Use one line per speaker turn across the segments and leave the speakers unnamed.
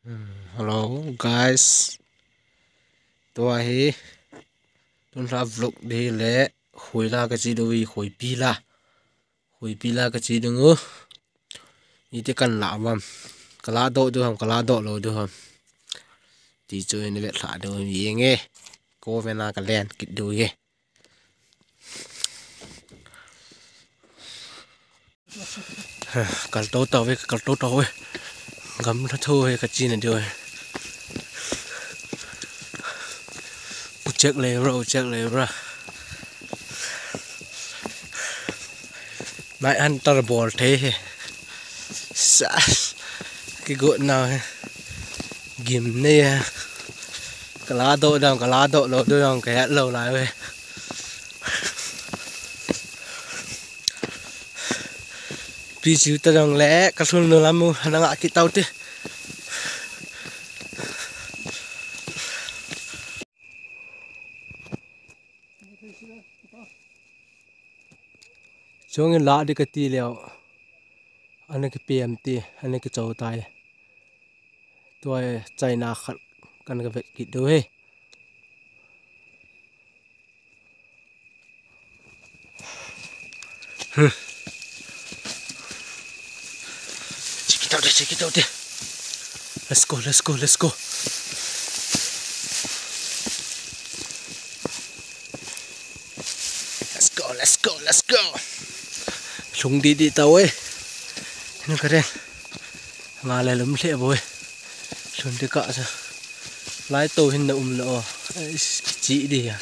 Hello guys, tôi hi tôi ra vlog đi lẽ hồi la cái gì đâu hồi pila cái gì đừng ư như thế cần lạ mà cả lá độ được không cả lá độ rồi được không thì chơi này lạ được gì nghe cô về na cái len kịch đuôi nghe cả tàu với gắm nó thôi cái gì này rồi check lấy bro mày ăn tao bò thế cái gọn nào ghiểm này cả lá độ rồi tôi đang cái lâu lại về vì chịu tao đang lẽ cả xuân nữa lắm mu đang ngã cái tàu thế chúng mình lạ đi cái tì liệu anh cái PMT anh cái châu tai tôi chạy na khát cần cái vết kít đuôi check it out đi let's go xuống đi tàu ấy nó cái đây mà lại lấm lẹ bôi xuống đi cọ sao lái tàu hình nụ lọ chị đi à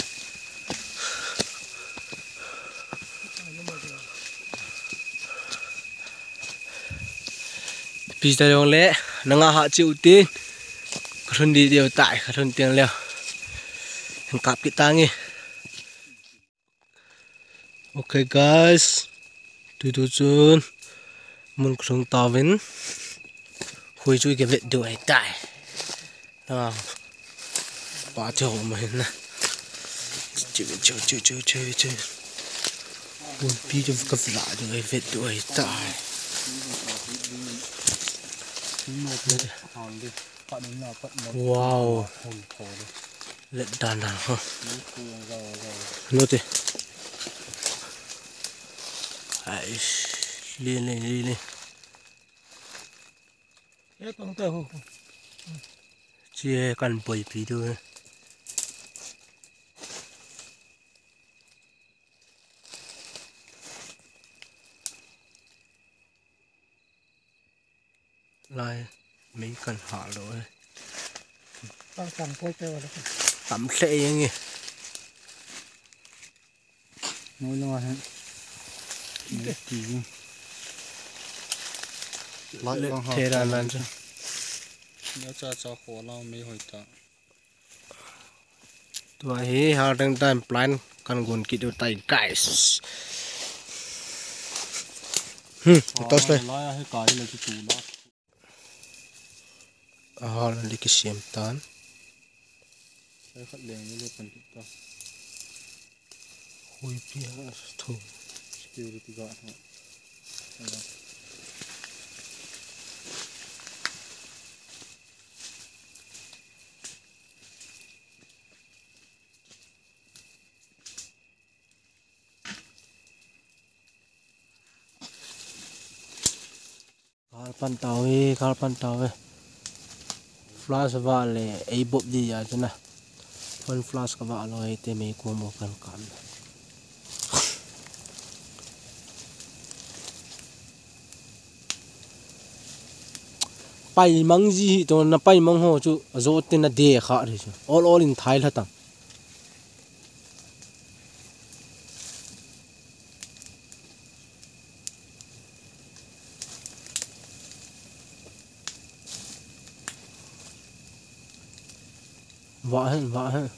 vì ta đang lẽ nó ngã họ chịu tin không đi điều tại không tiền leo cặp cái tang nghe okay guys tôi chun muốn không tao vẫn hồi chui cái vết đuổi tại quá trời mà nè chơi muốn pi cho cái lại đuổi vết đuổi tại wow lệ đàn nào hả nốt đi ai lên chia cần bồi phí thôi lại mấy cần họ rồi tắm xe nghe
ngồi lo hả
lại thế là làm sao
nó cho khổ lo mấy hồi ta
tôi hi họ đang time plan cần nguồn kỹ thuật tay guys tốt đấy
lo hay cái là cái tủ đó
họ là đi cái xiêm tán
cái khát liền như lúc mình ta
hồi bia thôi
security guard hả
kalpan tàu flash vale ai bob đi à chứ na phân flash các bạn rồi thì mấy cô một cần cầm bay mang gì to na bay mang ho chu zo tin na de kha ri chu all in thai la tang vạ hơn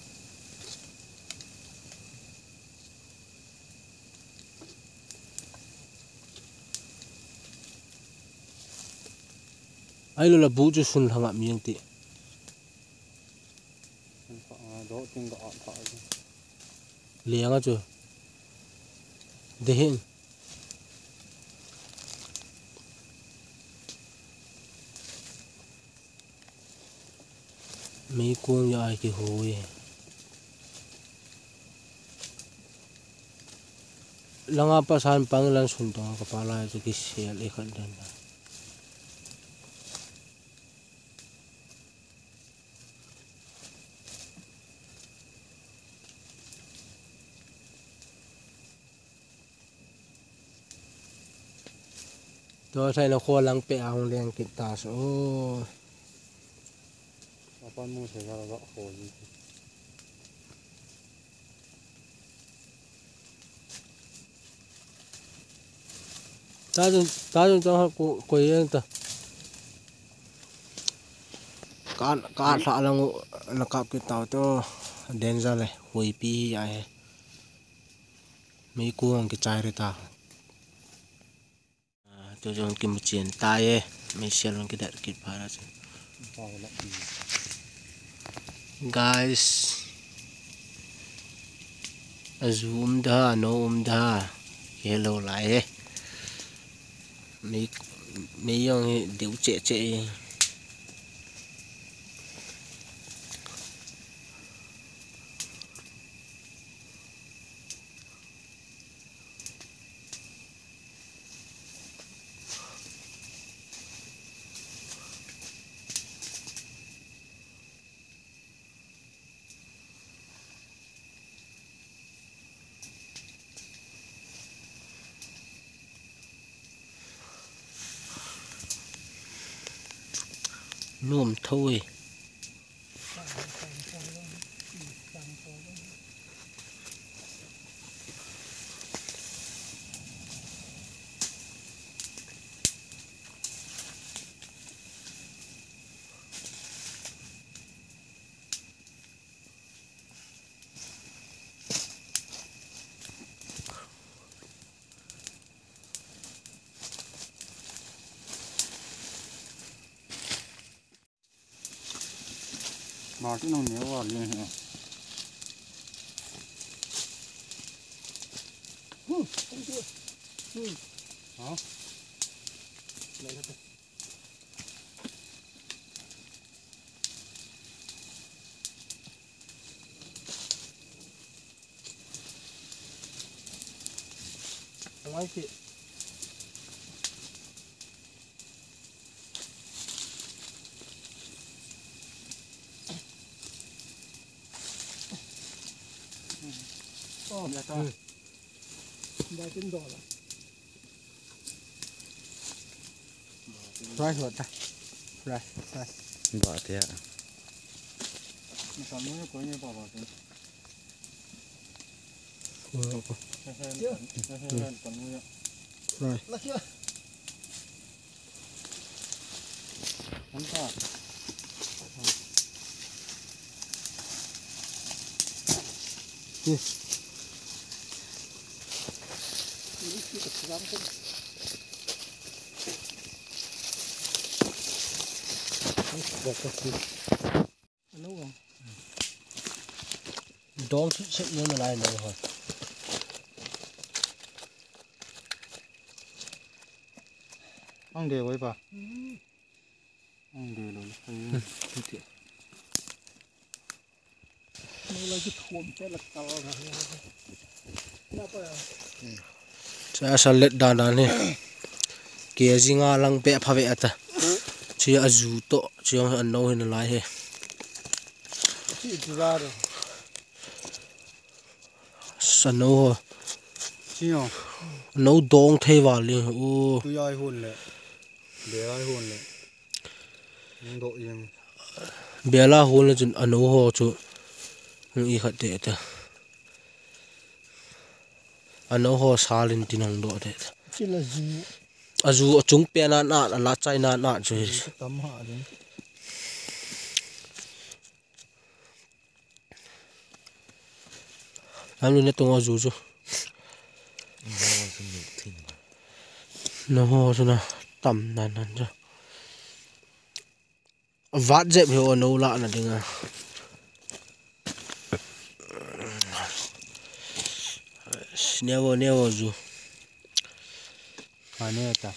ai lo la bu chu sun hanga miang ti
đó tiếng gọi thoại
liang a chu de hin mấy cuồng ai cái hồi lang apa san pang lang suntong kepala itu kisial ikan danตัวใส่เราควรลังเปะเอาเลี้ยงกิตาสโอ้
apa mau saya kalau holy
ta jun cho ko yen ta kan sa lang nakap ki tao to danger le hui pi ai mấy cuồng cái chai rồi ta tôi dùng kim chien tai ấy mấy xe luôn cái đợt kịp phá ra guys zoom da no da hello lại ấy mấy ông điếu trẻ trẻ nuông thôi
mà cái nồi néo vào liền hả hả
nói chị
dạ thôi
đã chín rồi rồi ta rồi
bỏ thế ạ còn nữa có như bỏ thế
rồi
không sao
đón sẽ như thế này này thôi
ông đều ấy bà ông đều rồi
nó lấy cái thùng cái là to rồi sao lết đàn đàn này kia gì ngà lăng bẹ phá bẹ ta chỉ azu to chỉ ông ăn nấu hình lại he sao nấu
chiều
nấu đong thay vào liền ô
tôi ai hôn lệ để ai hôn lệ những độ yên
bè la hôn là chun ăn nấu ho chu không ý khát để ta ăn nấu ho xả lên tin hàng độ để
chỉ là
azu chúng pe na lá chai na chứ
tấm hạ đấy
làm luôn tung azu chứ nó ho chứ na tầm nan chứ vắt dẹp hiểu nấu lạ là đừng à neo azu
này ta